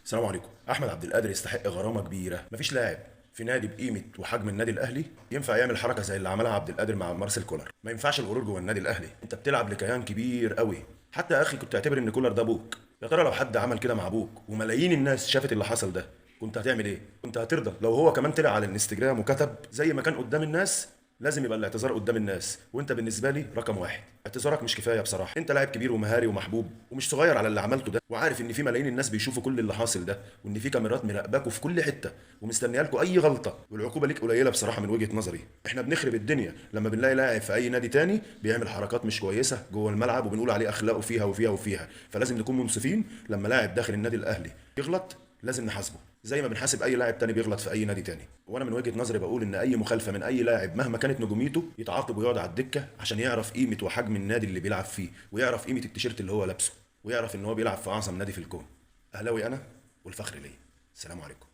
السلام عليكم. احمد عبد القادر يستحق غرامه كبيره. مفيش لاعب في نادي بقيمه وحجم النادي الاهلي ينفع يعمل حركه زي اللي عملها عبد القادر مع مارسيل كولر. ما ينفعش الغرور جوه النادي الاهلي. انت بتلعب لكيان كبير قوي. حتى يا اخي كنت اعتبر ان كولر ده ابوك. يا ترى لو حد عمل كده مع ابوك وملايين الناس شافت اللي حصل ده، كنت هتعمل ايه؟ كنت هترضى لو هو كمان طلع على الانستجرام وكتب زي ما كان قدام الناس؟ لازم يبقى الاعتذار قدام الناس، وانت بالنسبه لي رقم واحد. اعتذارك مش كفايه بصراحه. انت لاعب كبير ومهاري ومحبوب ومش صغير على اللي عملته ده، وعارف ان في ملايين الناس بيشوفوا كل اللي حاصل ده، وان في كاميرات مراقباكوا في كل حته ومستنيه لكم اي غلطه، والعقوبه ليك قليله بصراحه من وجهه نظري. احنا بنخرب الدنيا لما بنلاقي لاعب في اي نادي تاني بيعمل حركات مش كويسه جوه الملعب وبنقول عليه اخلاقه فيها وفيها وفيها. فلازم نكون منصفين. لما لاعب داخل النادي الاهلي يغلط لازم نحاسبه زي ما بنحاسب اي لاعب تاني بيغلط في اي نادي تاني. وانا من وجهة نظري بقول ان اي مخالفة من اي لاعب مهما كانت نجوميته يتعاقب ويقعد على الدكة عشان يعرف قيمة وحجم النادي اللي بيلعب فيه، ويعرف قيمة التيشيرت اللي هو لابسه، ويعرف ان هو بيلعب في اعظم نادي في الكون. اهلاوي انا والفخر ليا. السلام عليكم.